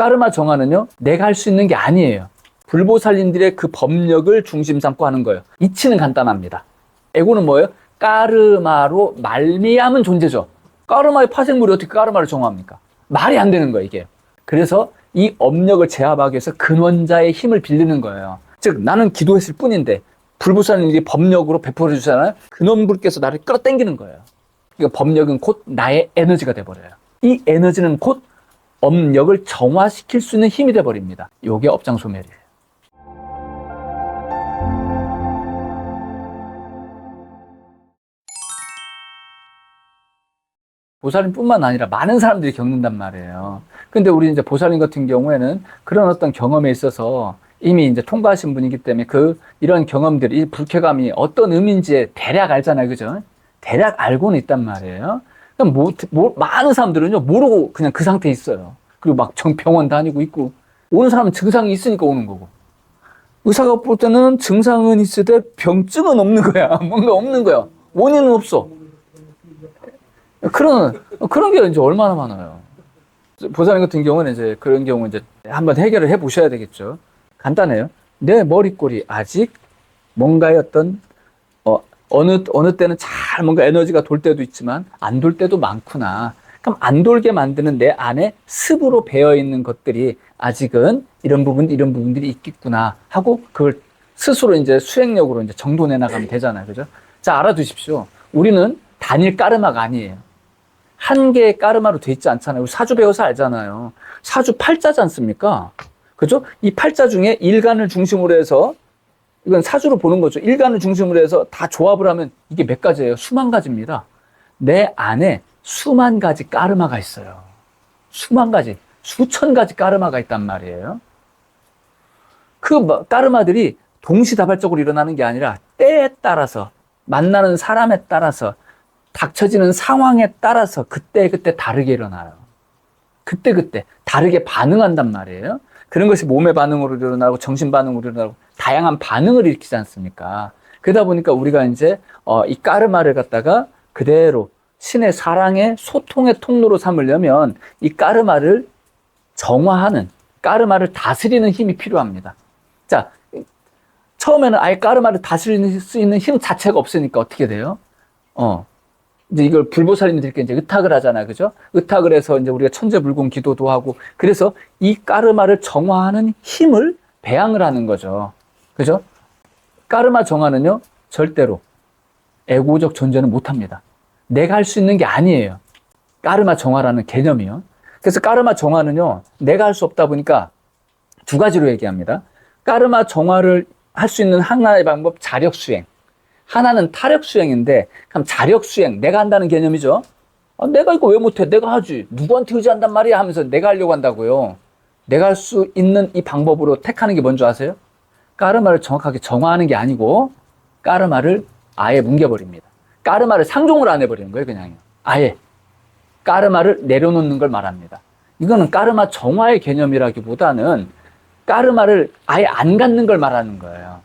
까르마 정화는요, 내가 할 수 있는 게 아니에요. 불보살님들의 그 법력을 중심 삼고 하는 거예요. 이치는 간단합니다. 에고는 뭐예요? 까르마로 말미암은 존재죠. 까르마의 파생물이 어떻게 까르마를 정화합니까? 말이 안 되는 거예요, 이게. 그래서 이 업력을 제압하기 위해서 근원자의 힘을 빌리는 거예요. 즉, 나는 기도했을 뿐인데 불보살님들이 법력으로 베풀어 주잖아요. 근원불께서 나를 끌어당기는 거예요. 그러니까 법력은 곧 나의 에너지가 돼버려요. 이 에너지는 곧 업력을 정화시킬 수 있는 힘이 돼버립니다. 요게 업장소멸이에요. 보살님뿐만 아니라 많은 사람들이 겪는단 말이에요. 근데 우리 이제 보살님 같은 경우에는 그런 어떤 경험에 있어서 이미 이제 통과하신 분이기 때문에 이런 경험들이, 이 불쾌감이 어떤 의미인지 대략 알잖아요. 그죠? 대략 알고는 있단 말이에요. 많은 사람들은요, 모르고 그냥 그 상태에 있어요. 그리고 막 병원 다니고 있고, 오는 사람은 증상이 있으니까 오는 거고. 의사가 볼 때는 증상은 있으되 병증은 없는 거야. 뭔가 없는 거야. 원인은 없어. 그런 게 이제 얼마나 많아요. 보살님 같은 경우는 이제 그런 경우 이제 한번 해결을 해 보셔야 되겠죠. 간단해요. 내 머리꼴이 아직 뭔가의 어떤, 어느 때는 잘 뭔가 에너지가 돌 때도 있지만 안 돌 때도 많구나. 그럼 안 돌게 만드는 내 안에 습으로 배어 있는 것들이 아직은 이런 부분들이 있겠구나 하고 그걸 스스로 이제 수행력으로 이제 정돈해 나가면 되잖아요. 그죠? 자, 알아두십시오. 우리는 단일 까르마가 아니에요. 한 개의 까르마로 돼 있지 않잖아요. 우리 사주 배워서 알잖아요. 사주 팔자지 않습니까? 그죠? 이 팔자 중에 일간을 중심으로 해서, 이건 사주로 보는 거죠. 일간을 중심으로 해서 다 조합을 하면 이게 몇 가지예요? 수만 가지입니다. 내 안에 수만 가지 까르마가 있어요. 수만 가지, 수천 가지 까르마가 있단 말이에요. 그 까르마들이 동시다발적으로 일어나는 게 아니라 때에 따라서, 만나는 사람에 따라서, 닥쳐지는 상황에 따라서 그때그때 다르게 일어나요. 그때그때 다르게 반응한단 말이에요. 그런 것이 몸의 반응으로 일어나고 정신 반응으로 일어나고 다양한 반응을 일으키지 않습니까? 그러다 보니까 우리가 이제 이 까르마를 갖다가 그대로 신의 사랑의 소통의 통로로 삼으려면 이 까르마를 정화하는, 까르마를 다스리는 힘이 필요합니다. 자, 처음에는 아예 까르마를 다스릴 수 있는 힘 자체가 없으니까 어떻게 돼요? 이제 이걸 불보살님들께 이제 의탁을 하잖아요. 그죠? 의탁을 해서 이제 우리가 천재불공 기도도 하고, 그래서 이 까르마를 정화하는 힘을 배양을 하는 거죠. 그죠? 까르마 정화는요, 절대로 에고적 존재는 못 합니다. 내가 할 수 있는 게 아니에요. 까르마 정화라는 개념이요. 그래서 까르마 정화는요, 내가 할 수 없다 보니까 두 가지로 얘기합니다. 까르마 정화를 할 수 있는 하나의 방법, 자력 수행. 하나는 타력 수행인데, 그럼 자력 수행, 내가 한다는 개념이죠. 내가 이거 왜 못해? 내가 하지. 누구한테 의지한단 말이야? 하면서 내가 하려고 한다고요. 내가 할 수 있는 이 방법으로 택하는 게 뭔지 아세요? 까르마를 정확하게 정화하는 게 아니고, 까르마를 아예 뭉개버립니다. 까르마를 상종을 안 해버리는 거예요, 그냥요. 아예. 까르마를 내려놓는 걸 말합니다. 이거는 까르마 정화의 개념이라기보다는 까르마를 아예 안 갖는 걸 말하는 거예요.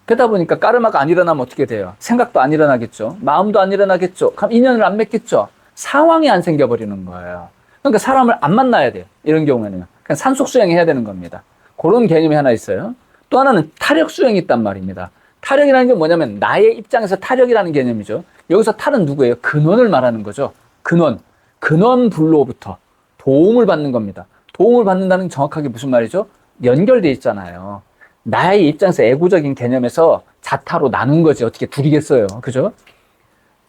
그러다 보니까 까르마가 안 일어나면 어떻게 돼요? 생각도 안 일어나겠죠. 마음도 안 일어나겠죠. 그럼 인연을 안 맺겠죠. 상황이 안 생겨버리는 거예요. 그러니까 사람을 안 만나야 돼요. 이런 경우에는. 그냥 산속 수행해야 되는 겁니다. 그런 개념이 하나 있어요. 또 하나는 타력 수행이 있단 말입니다. 타력이라는 게 뭐냐면 나의 입장에서 타력이라는 개념이죠. 여기서 탈은 누구예요? 근원을 말하는 거죠. 근원불로부터 도움을 받는 겁니다. 도움을 받는다는 게 정확하게 무슨 말이죠? 연결돼 있잖아요. 나의 입장에서 에고적인 개념에서 자타로 나눈 거지. 어떻게 둘이겠어요. 그죠?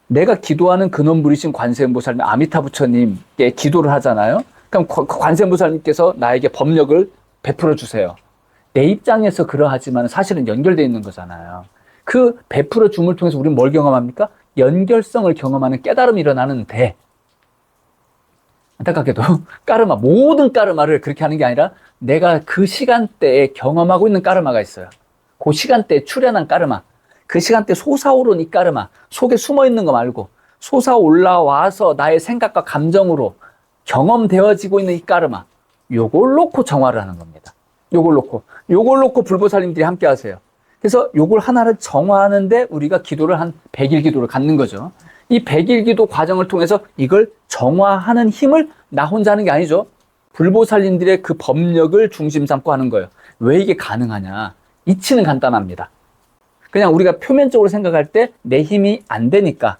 내가 기도하는 근원불이신 관세음보살님, 아미타 부처님께 기도를 하잖아요. 그럼 관세음보살님께서 나에게 법력을 베풀어 주세요. 내 입장에서 그러하지만 사실은 연결되어 있는 거잖아요. 그 베풀어 줌을 통해서 우리는 뭘 경험합니까? 연결성을 경험하는 깨달음이 일어나는데, 안타깝게도 까르마, 모든 까르마를 그렇게 하는 게 아니라 내가 그 시간대에 경험하고 있는 까르마가 있어요. 그 시간대에 출현한 까르마, 그 시간대에 솟아오른 이 까르마, 속에 숨어 있는 거 말고 솟아올라와서 나의 생각과 감정으로 경험되어지고 있는 이 까르마, 요걸 놓고 정화를 하는 겁니다. 요걸 놓고 불보살님들이 함께 하세요. 그래서 요걸 하나를 정화하는데 우리가 기도를 한 100일 기도를 갖는 거죠. 이 100일 기도 과정을 통해서 이걸 정화하는 힘을 나 혼자 하는 게 아니죠. 불보살님들의 그 법력을 중심 삼고 하는 거예요. 왜 이게 가능하냐? 이치는 간단합니다. 그냥 우리가 표면적으로 생각할 때 내 힘이 안 되니까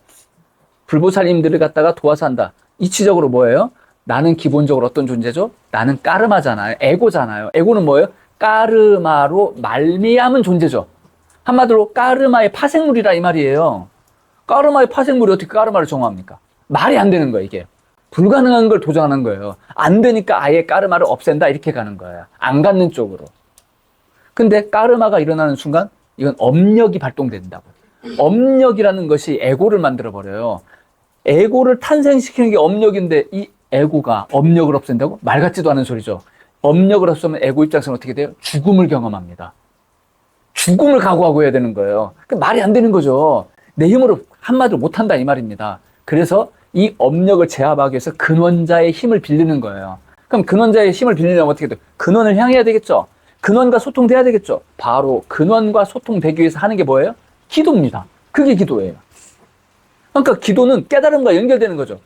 불보살님들을 갖다가 도와서 한다. 이치적으로 뭐예요? 나는 기본적으로 어떤 존재죠? 나는 까르마잖아요. 에고잖아요. 에고는 뭐예요? 까르마로 말미암은 존재죠. 한마디로 까르마의 파생물이라 이 말이에요. 까르마의 파생물이 어떻게 까르마를 정화합니까? 말이 안 되는 거예요, 이게. 불가능한 걸 도전하는 거예요. 안 되니까 아예 까르마를 없앤다 이렇게 가는 거예요. 안 갖는 쪽으로. 근데 까르마가 일어나는 순간 이건 업력이 발동된다고. 업력이라는 것이 에고를 만들어버려요. 에고를 탄생시키는 게 업력인데 이 에고가 업력을 없앤다고? 말 같지도 않은 소리죠. 업력을 없애면 에고 입장에서는 어떻게 돼요? 죽음을 경험합니다. 죽음을 각오하고 해야 되는 거예요. 말이 안 되는 거죠. 내 힘으로 한마디로 못한다 이 말입니다. 그래서 이 업력을 제압하기 위해서 근원자의 힘을 빌리는 거예요. 그럼 근원자의 힘을 빌리려면 어떻게 돼요? 근원을 향해야 되겠죠. 근원과 소통돼야 되겠죠. 바로 근원과 소통되기 위해서 하는 게 뭐예요? 기도입니다. 그게 기도예요. 그러니까 기도는 깨달음과 연결되는 거죠.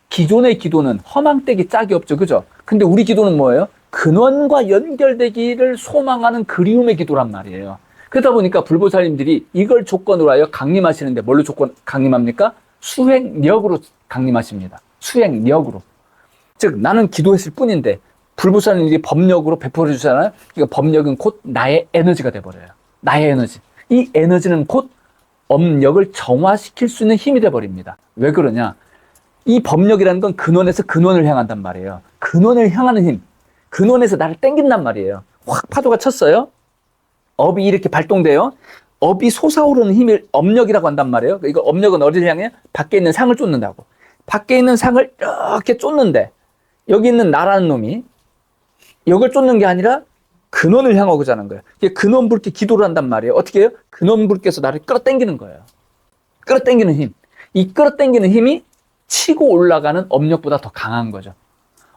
기존의 기도는 허망되기 짝이 없죠. 그죠? 근데 우리 기도는 뭐예요? 근원과 연결되기를 소망하는 그리움의 기도란 말이에요. 그러다 보니까 불보살님들이 이걸 조건으로 하여 강림하시는데 뭘로 강림합니까? 수행력으로 강림하십니다. 수행력으로. 즉 나는 기도했을 뿐인데 불보살님들이 법력으로 베풀어 주잖아요. 그러니까 법력은 곧 나의 에너지가 돼버려요. 나의 에너지. 이 에너지는 곧 업력을 정화시킬 수 있는 힘이 돼버립니다. 왜 그러냐? 이 법력이라는 건 근원에서 근원을 향한단 말이에요. 근원을 향하는 힘. 근원에서 나를 땡긴단 말이에요. 확 파도가 쳤어요. 업이 이렇게 발동돼요. 업이 솟아오르는 힘을 업력이라고 한단 말이에요. 이거 업력은 어디를 향해? 밖에 있는 상을 쫓는다고. 밖에 있는 상을 이렇게 쫓는데 여기 있는 나라는 놈이 이걸 쫓는 게 아니라 근원을 향하고자 하는 거예요. 근원불께 기도를 한단 말이에요. 어떻게 해요? 근원불께서 나를 끌어당기는 거예요. 끌어당기는 힘. 이 끌어당기는 힘이 치고 올라가는 업력보다 더 강한 거죠.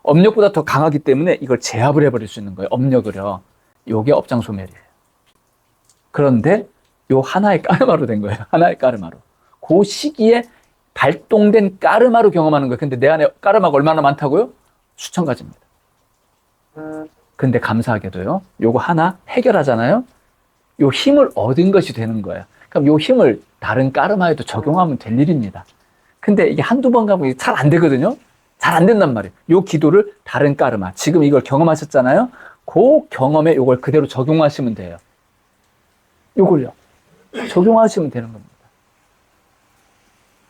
업력보다 더 강하기 때문에 이걸 제압을 해버릴 수 있는 거예요. 업력을요. 요게 업장소멸이에요. 그런데 요 하나의 까르마로 된 거예요. 하나의 까르마로. 그 시기에 발동된 까르마로 경험하는 거예요. 근데 내 안에 까르마가 얼마나 많다고요? 수천 가지입니다. 근데 감사하게도요. 요거 하나 해결하잖아요. 요 힘을 얻은 것이 되는 거예요. 그럼 요 힘을 다른 까르마에도 적용하면 될 일입니다. 근데 이게 한두 번 가면 잘 안 되거든요. 잘 안 된단 말이에요. 요 기도를 다른 까르마, 지금 이걸 경험하셨잖아요. 그 경험에 요걸 그대로 적용하시면 돼요. 요걸요. 적용하시면 되는 겁니다.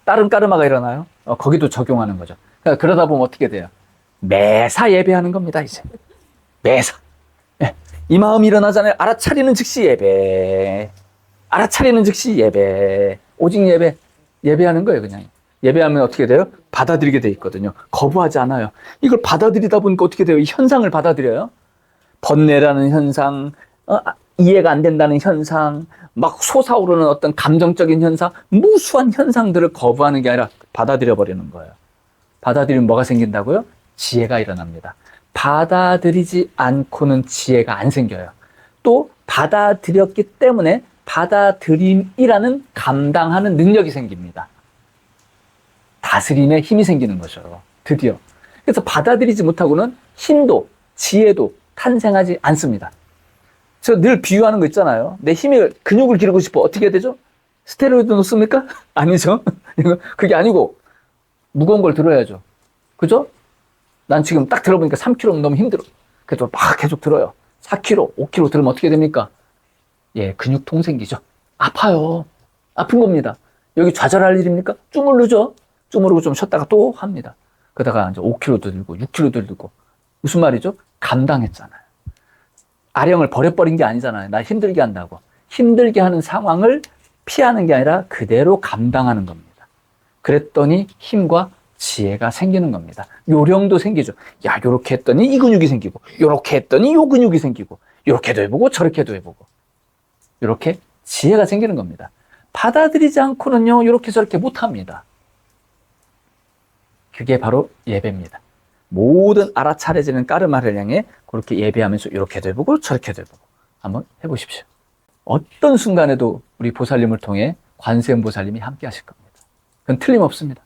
다른 까르마가 일어나요. 거기도 적용하는 거죠. 그러다 보면 어떻게 돼요? 매사 예배하는 겁니다, 이제. 매사. 예. 이 마음이 일어나잖아요. 알아차리는 즉시 예배. 알아차리는 즉시 예배. 오직 예배. 예배하는 거예요, 그냥. 예배하면 어떻게 돼요? 받아들이게 돼 있거든요. 거부하지 않아요. 이걸 받아들이다 보니까 어떻게 돼요? 이 현상을 받아들여요. 번뇌라는 현상, 이해가 안 된다는 현상, 막 솟아오르는 어떤 감정적인 현상, 무수한 현상들을 거부하는 게 아니라 받아들여 버리는 거예요. 받아들이면 뭐가 생긴다고요? 지혜가 일어납니다. 받아들이지 않고는 지혜가 안 생겨요. 또 받아들였기 때문에 받아들임이라는 감당하는 능력이 생깁니다. 다스림의 힘이 생기는 거죠. 드디어. 그래서 받아들이지 못하고는 힘도 지혜도 탄생하지 않습니다. 저 늘 비유하는 거 있잖아요. 내 힘에 근육을 기르고 싶어. 어떻게 해야 되죠? 스테로이드 놓습니까? 아니죠. 그게 아니고 무거운 걸 들어야죠. 그죠? 난 지금 딱 들어보니까 3kg는 너무 힘들어. 그래서 막 계속 들어요. 4kg, 5kg 들으면 어떻게 됩니까? 예, 근육통 생기죠. 아파요. 아픈 겁니다. 여기 좌절할 일입니까? 주물르죠. 주무르고 좀 쉬었다가 또 합니다. 그러다가 이제 5kg도 들고 6kg도 들고. 무슨 말이죠? 감당했잖아요. 아령을 버려버린 게 아니잖아요. 나 힘들게 한다고. 힘들게 하는 상황을 피하는 게 아니라 그대로 감당하는 겁니다. 그랬더니 힘과 지혜가 생기는 겁니다. 요령도 생기죠. 야, 요렇게 했더니 이 근육이 생기고, 요렇게 했더니 요 근육이 생기고, 요렇게도 해보고 저렇게도 해보고. 요렇게 지혜가 생기는 겁니다. 받아들이지 않고는요, 요렇게 저렇게 못합니다. 그게 바로 예배입니다. 모든 알아차려지는 까르마를 향해 그렇게 예배하면서 이렇게도 해보고 저렇게도 해보고 한번 해보십시오. 어떤 순간에도 우리 보살님을 통해 관세음보살님이 함께 하실 겁니다. 그건 틀림없습니다.